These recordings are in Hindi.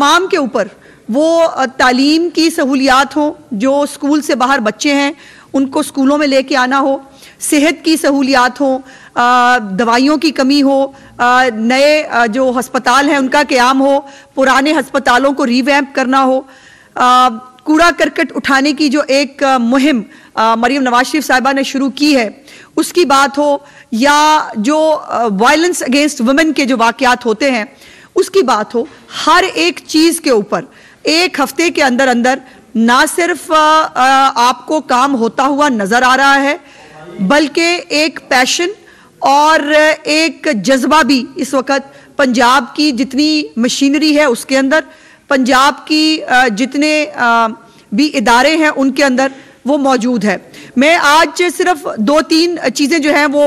तमाम के ऊपर वो तालीम की सहूलियात हो, जो स्कूल से बाहर बच्चे हैं उनको स्कूलों में लेके आना हो, सेहत की सहूलियात हो, दवाइयों की कमी हो, नए जो हस्पताल हैं उनका क़याम हो, पुराने हस्पतालों को रीवैम्प करना हो, कूड़ा करकट उठाने की जो एक मुहिम मरियम नवाज शरीफ साहिबा ने शुरू की है उसकी बात हो, या जो वायलेंस अगेंस्ट वुमेन के जो वाक़यात होते हैं उसकी बात हो, हर एक चीज़ के ऊपर एक हफ्ते के अंदर अंदर ना सिर्फ आपको काम होता हुआ नज़र आ रहा है, बल्कि एक पैशन और एक जज्बा भी इस वक्त पंजाब की जितनी मशीनरी है उसके अंदर, पंजाब की जितने भी इदारे हैं उनके अंदर वो मौजूद है। मैं आज सिर्फ 2-3 चीज़ें जो हैं वो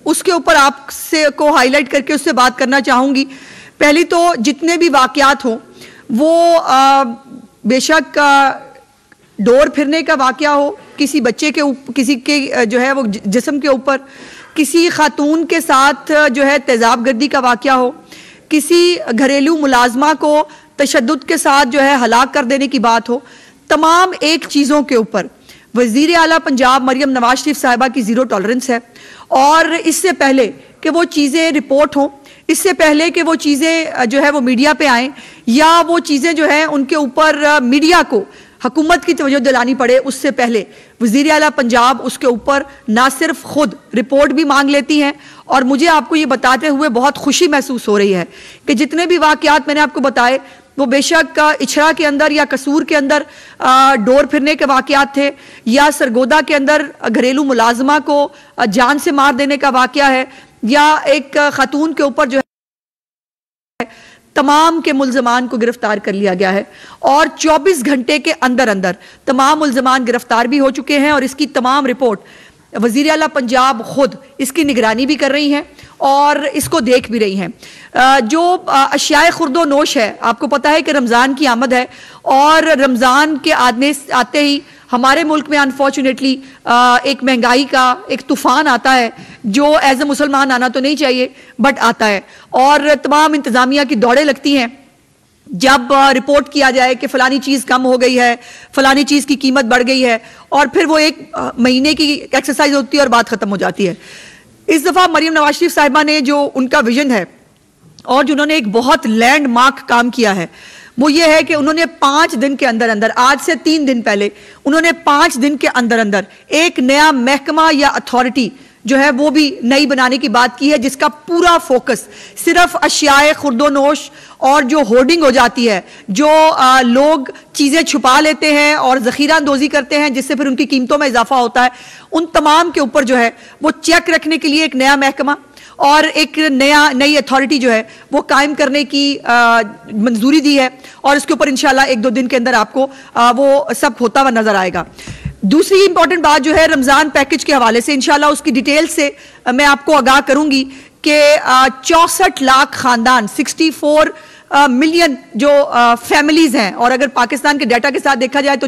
उसके ऊपर आपसे को हाईलाइट करके उससे बात करना चाहूँगी। पहली तो जितने भी वाक़यात हों वो बेशक डोर फिरने का वाक़या हो, किसी बच्चे के किसी के जो है वो जिस्म के ऊपर, किसी खातून के साथ जो है तेज़ाब गर्दी का वाक़या हो, किसी घरेलू मुलाजमा को तशद्दुद के साथ जो है हलाक कर देने की बात हो, तमाम एक चीज़ों के ऊपर वज़ीर आला पंजाब मरियम नवाज शरीफ साहिबा की ज़ीरो टॉलरेंस है। और इससे पहले कि वो चीज़ें रिपोर्ट हों, इससे पहले कि वो चीज़ें जो है वो मीडिया पे आएँ, या वो चीज़ें जो हैं उनके ऊपर मीडिया को हुकूमत की तवज्जो दिलानी पड़े, उससे पहले वज़ीर आला पंजाब उसके ऊपर ना सिर्फ खुद रिपोर्ट भी मांग लेती हैं, और मुझे आपको ये बताते हुए बहुत खुशी महसूस हो रही है कि जितने भी वाक़यात मैंने आपको बताए वो बेशक इछरा के अंदर या कसूर के अंदर डोर फिरने के वाक़यात थे, या सरगोदा के अंदर घरेलू मुलाजमा को जान से मार देने का वाक़या है, या एक खातून के ऊपर जो है तमाम के मुल्ज़मान को गिरफ्तार कर लिया गया है, और 24 घंटे के अंदर अंदर तमाम मुल्ज़मान गिरफ्तार भी हो चुके हैं, और इसकी तमाम रिपोर्ट वज़ीर आला पंजाब खुद इसकी निगरानी भी कर रही हैं और इसको देख भी रही हैं। जो अशियाए खुर्दो नोश है, आपको पता है कि रमज़ान की आमद है, और रमज़ान के आते ही हमारे मुल्क में अनफॉर्चुनेटली एक महंगाई का एक तूफ़ान आता है, जो एज ए मुसलमान आना तो नहीं चाहिए बट आता है, और तमाम इंतज़ामिया की दौड़ें लगती हैं जब रिपोर्ट किया जाए कि फ़लानी चीज़ कम हो गई है, फ़लानी चीज़ की कीमत बढ़ गई है, और फिर वो एक महीने की एक्सरसाइज होती है और बात ख़त्म हो जाती है। इस दफ़ा मरियम नवाज शरीफ साहिबा ने जो उनका विजन है और जिन्होंने एक बहुत लैंडमार्क काम किया है वो ये है कि उन्होंने 5 दिन के अंदर अंदर, आज से 3 दिन पहले उन्होंने 5 दिन के अंदर अंदर एक नया महकमा या अथॉरिटी जो है वो भी नई बनाने की बात की है, जिसका पूरा फोकस सिर्फ अशियाए खुर्दोनोश और जो होर्डिंग हो जाती है, जो लोग चीज़ें छुपा लेते हैं और ज़ख़ीरा अंदोज़ी करते हैं जिससे फिर उनकी कीमतों में इजाफा होता है, उन तमाम के ऊपर जो है वो चेक रखने के लिए एक नया महकमा और एक नई अथॉरिटी जो है वो कायम करने की मंजूरी दी है, और इसके ऊपर इंशाल्लाह 1-2 दिन के अंदर आपको वो सब होता हुआ नजर आएगा। दूसरी इंपॉर्टेंट बात जो है रमज़ान पैकेज के हवाले से, इंशाल्लाह उसकी डिटेल से मैं आपको आगाह करूंगी कि 64 लाख खानदान, 64 मिलियन जो फैमिलीज हैं, और अगर पाकिस्तान के डाटा के साथ देखा जाए तो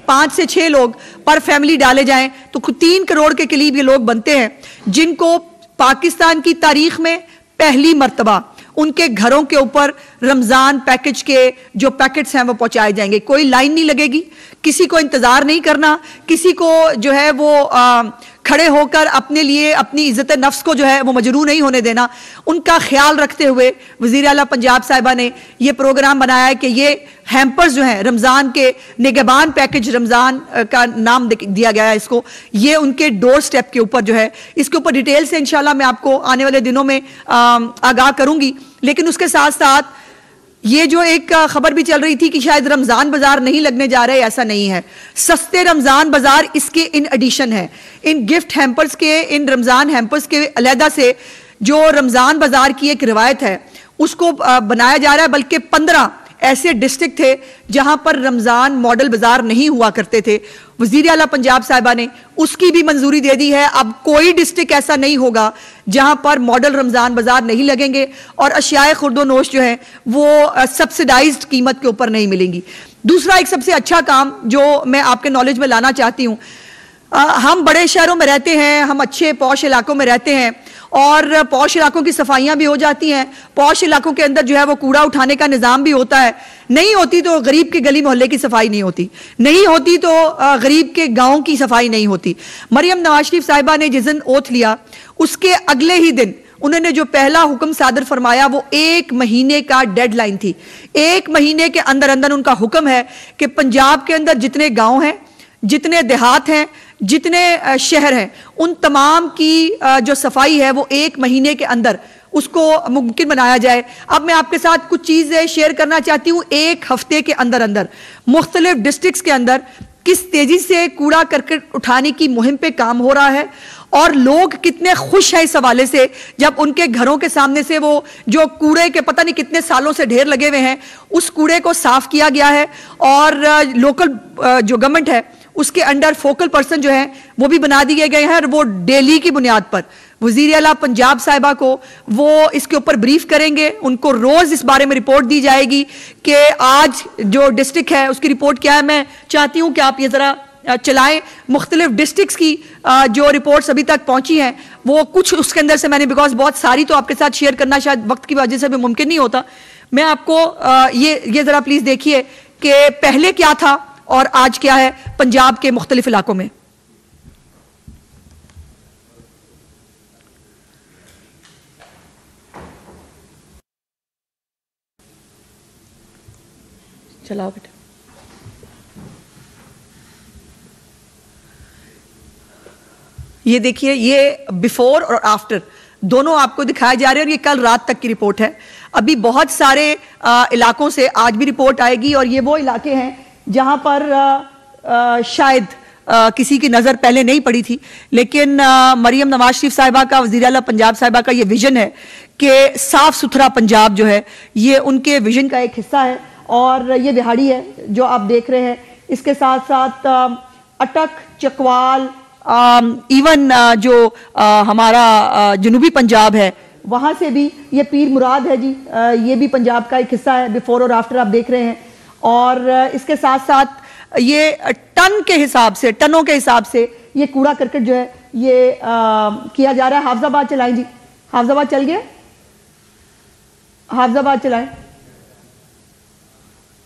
5 से 6 लोग पर फैमिली डाले जाएं तो 3 करोड़ के करीब ये लोग बनते हैं, जिनको पाकिस्तान की तारीख में पहली मर्तबा उनके घरों के ऊपर रमज़ान पैकेज के जो पैकेट्स हैं वो पहुंचाए जाएंगे। कोई लाइन नहीं लगेगी, किसी को इंतज़ार नहीं करना, किसी को जो है वो खड़े होकर अपने लिए अपनी इज़्ज़त नफ्स को जो है वो मजरूह नहीं होने देना। उनका ख्याल रखते हुए वज़ीर आला पंजाब साहिबा ने ये प्रोग्राम बनाया है कि ये हैम्पर्स जो हैं रमज़ान के निगहबान पैकेज, रमज़ान का नाम दिया गया है इसको, ये उनके डोर स्टेप के ऊपर जो है, इसके ऊपर डिटेल से इंशाल्लाह मैं आपको आने वाले दिनों में आगाह करूंगी। लेकिन उसके साथ साथ ये जो एक खबर भी चल रही थी कि शायद रमज़ान बाजार नहीं लगने जा रहे, ऐसा नहीं है। सस्ते रमज़ान बाजार इसके इन एडिशन है, इन गिफ्ट हैम्पर्स के, इन रमज़ान हैम्पर्स के अलहदा से जो रमज़ान बाजार की एक रिवायत है उसको बनाया जा रहा है। बल्कि 15 ऐसे डिस्ट्रिक्ट थे जहां पर रमज़ान मॉडल बाजार नहीं हुआ करते थे, वज़ीर आला पंजाब साहिबा ने उसकी भी मंजूरी दे दी है। अब कोई डिस्ट्रिक्ट ऐसा नहीं होगा जहां पर मॉडल रमज़ान बाजार नहीं लगेंगे, और अशियाए खुर्दोनोश जो है वो सब्सिडाइज्ड कीमत के ऊपर नहीं मिलेंगी। दूसरा एक सबसे अच्छा काम जो मैं आपके नॉलेज में लाना चाहती हूँ, हम बड़े शहरों में रहते हैं, हम अच्छे पॉश इलाकों में रहते हैं और पॉश इलाकों की सफाइयां भी हो जाती हैं। पॉश इलाकों के अंदर जो है वो कूड़ा उठाने का निज़ाम भी होता है। नहीं होती तो गरीब के गली मोहल्ले की सफाई नहीं होती, नहीं होती तो गरीब के गांव की सफाई नहीं होती। मरियम नवाज शरीफ साहिबा ने जिस दिन ओथ लिया उसके अगले ही दिन उन्होंने जो पहला हुक्म सादर फरमाया वो 1 महीने का डेडलाइन थी। 1 महीने के अंदर अंदर उनका हुक्म है कि पंजाब के अंदर जितने गांव हैं, जितने देहात हैं, जितने शहर हैं, उन तमाम की जो सफाई है वो 1 महीने के अंदर उसको मुमकिन बनाया जाए। अब मैं आपके साथ कुछ चीज़ें शेयर करना चाहती हूँ। 1 हफ्ते के अंदर अंदर मुख्तलिफ डिस्ट्रिक्ट्स के अंदर किस तेजी से कूड़ा करकट उठाने की मुहिम पे काम हो रहा है और लोग कितने खुश हैं इस हवाले से जब उनके घरों के सामने से वो जो कूड़े के पता नहीं कितने सालों से ढेर लगे हुए हैं उस कूड़े को साफ किया गया है और लोकल जो गवर्नमेंट है उसके अंडर फोकल पर्सन जो है वो भी बना दिए गए हैं और वो डेली की बुनियाद पर वजीर आला पंजाब साहिबा को वो इसके ऊपर ब्रीफ करेंगे। उनको रोज इस बारे में रिपोर्ट दी जाएगी कि आज जो डिस्ट्रिक्ट है उसकी रिपोर्ट क्या है। मैं चाहती हूं कि आप ये जरा चलाएं मुख्तलिफ डिस्ट्रिक्ट्स की जो रिपोर्ट्स अभी तक पहुंची हैं वो कुछ उसके अंदर से मैंने बिकॉज बहुत सारी तो आपके साथ शेयर करना शायद वक्त की वजह से भी मुमकिन नहीं होता। मैं आपको ये जरा प्लीज देखिए कि पहले क्या था और आज क्या है पंजाब के मुख्तलिफ इलाकों में। चलाओ बेटा। ये देखिए, ये बिफोर और आफ्टर दोनों आपको दिखाए जा रहे हैं और ये कल रात तक की रिपोर्ट है। अभी बहुत सारे इलाकों से आज भी रिपोर्ट आएगी और ये वो इलाके हैं जहां पर शायद किसी की नज़र पहले नहीं पड़ी थी, लेकिन मरियम नवाज शरीफ साहिबा का, वज़ीर आला पंजाब साहिबा का ये विजन है कि साफ सुथरा पंजाब जो है ये उनके विजन का एक हिस्सा है। और ये दिहाड़ी है जो आप देख रहे हैं, इसके साथ साथ अटक, चकवाल, इवन जो हमारा जनूबी पंजाब है वहाँ से भी ये पीर मुराद है जी, ये भी पंजाब का एक हिस्सा है। बिफोर और आफ्टर आप देख रहे हैं। और इसके साथ साथ ये टन के हिसाब से, टनों के हिसाब से ये कूड़ा करकट जो है ये किया जा रहा है। हाफजाबाद चलाएं जी, हाफजाबाद चल गया, हाफजाबाद चलाएं।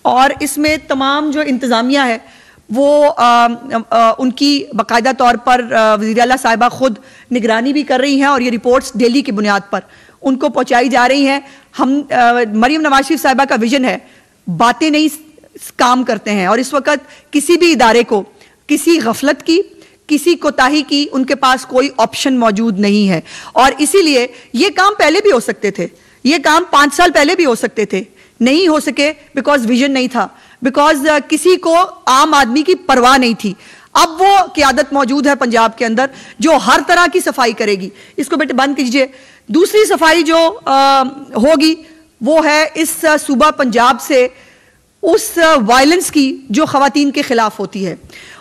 और इसमें तमाम जो इंतज़ामिया है वो उनकी बाकायदा तौर पर वज़ीर आला साहिबा खुद निगरानी भी कर रही हैं और ये रिपोर्ट्स डेली की बुनियाद पर उनको पहुंचाई जा रही हैं। हम मरियम नवाज शरीफ साहिबा का विजन है, बातें नहीं काम करते हैं। और इस वक्त किसी भी इदारे को किसी गफलत की, किसी कोताही की उनके पास कोई ऑप्शन मौजूद नहीं है। और इसीलिए ये काम पहले भी हो सकते थे, ये काम 5 साल पहले भी हो सकते थे, नहीं हो सके बिकॉज विजन नहीं था, बिकॉज किसी को आम आदमी की परवाह नहीं थी। अब वो क़यादत मौजूद है पंजाब के अंदर जो हर तरह की सफाई करेगी। इसको बेटे बंद कीजिए। दूसरी सफाई जो होगी वो है इस सूबा पंजाब से उस वायलेंस की जो ख़वातीन के ख़िलाफ़ होती है।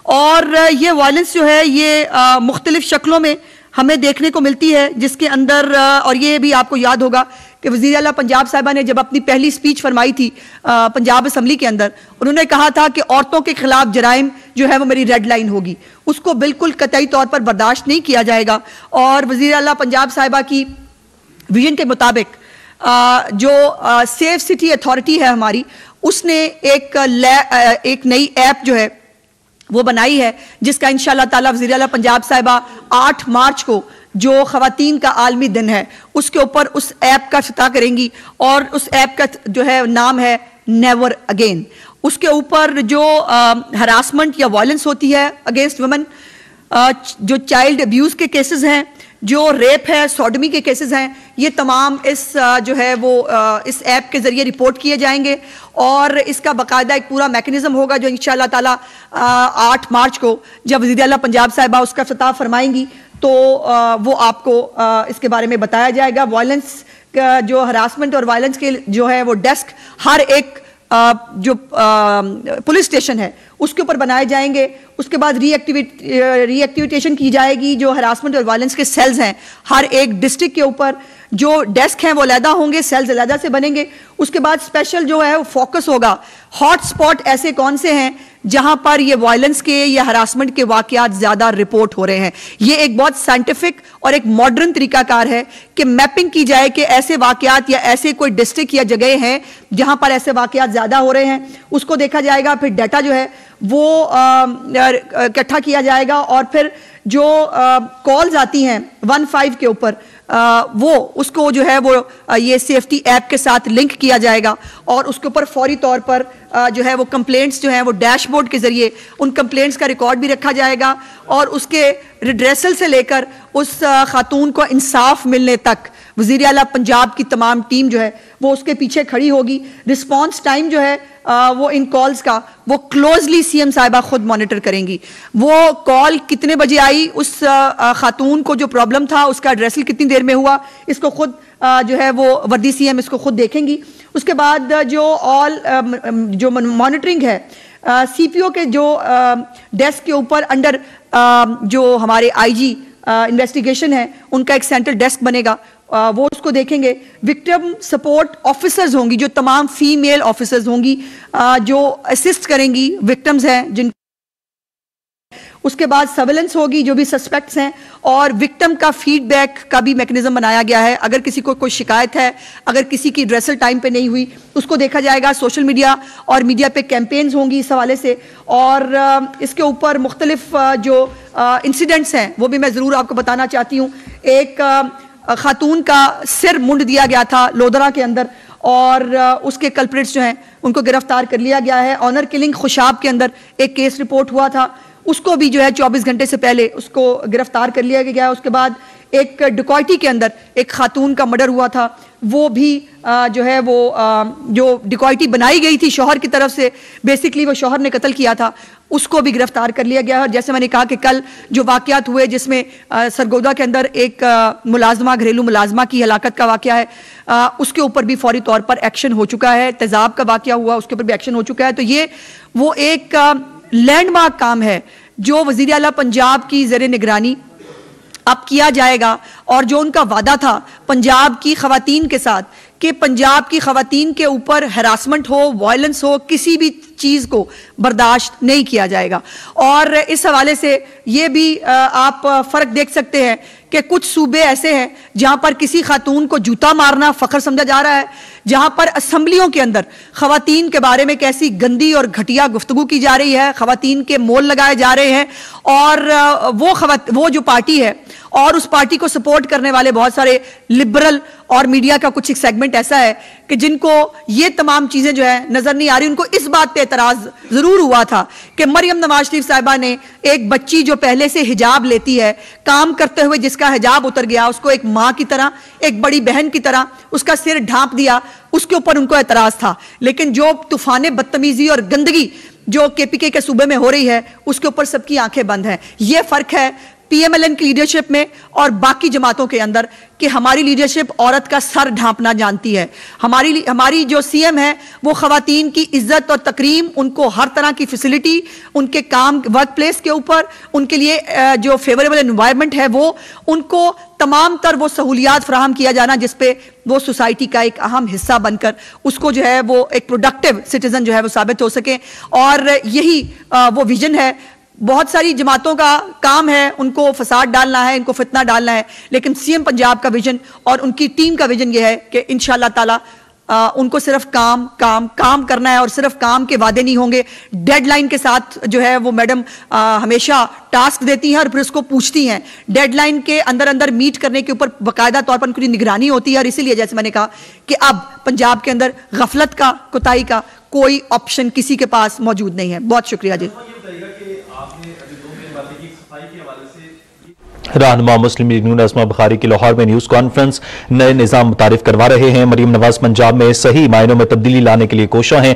और ये वायलेंस जो है ये मुख्तलिफ शक्लों में हमें देखने को मिलती है, जिसके अंदर और ये भी आपको याद होगा कि वज़ीर आला पंजाब साहिबा ने जब अपनी पहली स्पीच फरमाई थी पंजाब असम्बली के अंदर, उन्होंने कहा था कि औरतों के खिलाफ जराइम जो है वो मेरी रेड लाइन होगी, उसको बिल्कुल कतई तौर पर बर्दाश्त नहीं किया जाएगा। और वज़ीर आला पंजाब साहिबा की विजन के मुताबिक जो सेफ सिटी अथॉरिटी है हमारी, उसने एक नई ऐप जो है वो बनाई है, जिसका इंशाअल्लाह ताला वज़ीर आला पंजाब साहिबा 8 मार्च को जो ख़वातीन का आलमी दिन है उसके ऊपर उस ऐप का इफ्तिताह करेंगी। और उस ऐप का जो है नाम है नेवर अगेन। उसके ऊपर जो हरासमेंट या वायलेंस होती है अगेंस्ट वुमेन, जो चाइल्ड अब्यूज़ के केसेस हैं, जो रेप है, सोडमी के केसेस हैं, ये तमाम इस जो है वो इस ऐप के ज़रिए रिपोर्ट किए जाएंगे। और इसका बाकायदा एक पूरा मैकेनिज़्म होगा जो इंशाअल्लाह ताला 8 मार्च को जब वज़ीर आला पंजाब साहिबा उसका इफ्तिताह फरमाएंगी तो वो आपको इसके बारे में बताया जाएगा। वायलेंस का जो हरासमेंट और वायलेंस के जो है वो डेस्क हर एक जो पुलिस स्टेशन है उसके ऊपर बनाए जाएंगे। उसके बाद रीएक्टिवेशन की जाएगी जो हरासमेंट और वायलेंस के सेल्स हैं हर एक डिस्ट्रिक्ट के ऊपर। जो डेस्क हैं वो अलहदा होंगे, सेल्स अलहदा से बनेंगे। उसके बाद स्पेशल जो है वो फोकस होगा, हॉट स्पॉट ऐसे कौन से हैं जहां पर ये वायलेंस के या हरासमेंट के वाकयात ज्यादा रिपोर्ट हो रहे हैं। ये एक बहुत साइंटिफिक और एक मॉडर्न तरीकाकार है कि मैपिंग की जाए कि ऐसे वाकयात या ऐसे कोई डिस्ट्रिक्ट या जगह हैं जहां पर ऐसे वाकयात ज्यादा हो रहे हैं, उसको देखा जाएगा। फिर डाटा जो है वो इकट्ठा किया जाएगा और फिर जो कॉल्स आती हैं 15 के ऊपर वो उसको जो है वो ये सेफ्टी ऐप के साथ लिंक किया जाएगा और उसके ऊपर फौरी तौर पर जो है वो कंप्लेंट्स जो हैं वो डैशबोर्ड के जरिए उन कंप्लेंट्स का रिकॉर्ड भी रखा जाएगा और उसके रिड्रेसल से लेकर उस खातून को इंसाफ मिलने तक वज़ीर आला पंजाब की तमाम टीम जो है वो उसके पीछे खड़ी होगी। रिस्पांस टाइम जो है वो इन कॉल्स का वो क्लोजली सीएम साहिबा खुद मॉनिटर करेंगी। वो कॉल कितने बजे आई, उस खातून को जो प्रॉब्लम था उसका एड्रेसल कितनी देर में हुआ, इसको खुद जो है वो वर्दी सीएम इसको खुद देखेंगी। उसके बाद जो मॉनिटरिंग है सीपीओ के जो डेस्क के ऊपर अंडर जो हमारे आईजी इन्वेस्टिगेशन है उनका एक सेंट्रल डेस्क बनेगा, वो उसको देखेंगे। विक्टिम सपोर्ट ऑफिसर्स होंगी, जो तमाम फीमेल ऑफिसर्स होंगी जो असिस्ट करेंगी विक्टिम्स हैं जिन। उसके बाद सर्वेलेंस होगी, जो भी सस्पेक्ट्स हैं, और विक्टिम का फीडबैक का भी मैकेनिज्म बनाया गया है। अगर किसी को कोई शिकायत है, अगर किसी की ड्रेसल टाइम पे नहीं हुई, उसको देखा जाएगा। सोशल मीडिया और मीडिया पे कैंपेन्स होंगी इस हवाले से, और इसके ऊपर मुख्तलिफ जो इंसिडेंट्स हैं वो भी मैं ज़रूर आपको बताना चाहती हूँ। एक खातून का सिर मुंड दिया गया था लोधरा के अंदर और उसके कल्प्रिट्स जो हैं उनको गिरफ्तार कर लिया गया है। ऑनर किलिंग खुशाब के अंदर एक केस रिपोर्ट हुआ था, उसको भी जो है 24 घंटे से पहले उसको गिरफ्तार कर लिया गया। उसके बाद एक डिकॉयटी के अंदर एक खातून का मर्डर हुआ था, वो भी जो है वो जो डिकॉयटी बनाई गई थी शौहर की तरफ से, बेसिकली वो शौहर ने कत्ल किया था, उसको भी गिरफ्तार कर लिया गया है। जैसे मैंने कहा कि कल जो वाकयात हुए जिसमें सरगोदा के अंदर एक मुलाजमा, घरेलू मुलाजमा की हलाकत का वाकया है, उसके ऊपर भी फौरी तौर पर एक्शन हो चुका है। तेजाब का वाकया हुआ, उसके ऊपर भी एक्शन हो चुका है। तो ये वो एक लैंडमार्क काम है जो वज़ीर आला पंजाब की ज़ेरे निगरानी अब किया जाएगा, और जो उनका वादा था पंजाब की ख़वातीन के साथ कि पंजाब की ख़वातीन के ऊपर हरासमेंट हो, वायलेंस हो, किसी भी चीज़ को बर्दाश्त नहीं किया जाएगा। और इस हवाले से ये भी आप फ़र्क देख सकते हैं कि कुछ सूबे ऐसे हैं जहां पर किसी खातून को जूता मारना फ़ख्र समझा जा रहा है, जहां पर असम्बलियों के अंदर ख़वातीन के बारे में कैसी गंदी और घटिया गुफ्तगू की जा रही है, ख़वातीन के मोल लगाए जा रहे हैं। और वो जो पार्टी है और उस पार्टी को सपोर्ट करने वाले बहुत सारे लिबरल और मीडिया का कुछ एक सेगमेंट ऐसा है कि जिनको ये तमाम चीज़ें जो है नज़र नहीं आ रही। उनको इस बात पे एतराज़ ज़रूर हुआ था कि मरियम नवाज शरीफ साहिबा ने एक बच्ची जो पहले से हिजाब लेती है, काम करते हुए जिसका हिजाब उतर गया, उसको एक माँ की तरह, एक बड़ी बहन की तरह उसका सिर ढांप दिया, उसके ऊपर उनको एतराज़ था। लेकिन जो तूफान बदतमीजी और गंदगी जो केपीके के सूबे में हो रही है उसके ऊपर सबकी आंखें बंद हैं। ये फ़र्क है पीएमएलएन की लीडरशिप में और बाकी जमातों के अंदर कि हमारी लीडरशिप औरत का सर ढांपना जानती है। हमारी जो सीएम है वो ख़वातीन की इज्जत और तकरीम, उनको हर तरह की फैसिलिटी, उनके काम वर्क प्लेस के ऊपर उनके लिए जो फेवरेबल एनवायरनमेंट है वो उनको तमाम तर वो सहूलियात फराहम किया जाना जिसपे वो सोसाइटी का एक अहम हिस्सा बनकर उसको जो है वो एक प्रोडक्टिव सिटीजन जो है वो साबित हो सके। और यही वो विजन है। बहुत सारी जमातों का काम है, उनको फसाद डालना है, इनको फितना डालना है, लेकिन सीएम पंजाब का विजन और उनकी टीम का विजन ये है कि इंशाअल्लाह ताला उनको सिर्फ काम करना है और सिर्फ काम के वादे नहीं होंगे। डेडलाइन के साथ जो है वो मैडम हमेशा टास्क देती हैं और फिर उसको पूछती हैं। डेडलाइन के अंदर मीट करने के ऊपर बाकायदा तौर पर उनकी निगरानी होती है। और इसीलिए जैसे मैंने कहा कि अब पंजाब के अंदर गफलत का, कोताही का कोई ऑप्शन किसी के पास मौजूद नहीं है। बहुत शुक्रिया जी। रहनुमा मुस्लिम लीग नून अस्मा बुखारी की लाहौर में न्यूज कॉन्फ्रेंस नए निजाम मुतारिफ करवा रहे हैं। मरीम नवाज पंजाब में सही मायनों में तब्दीली लाने के लिए कोशा हैं।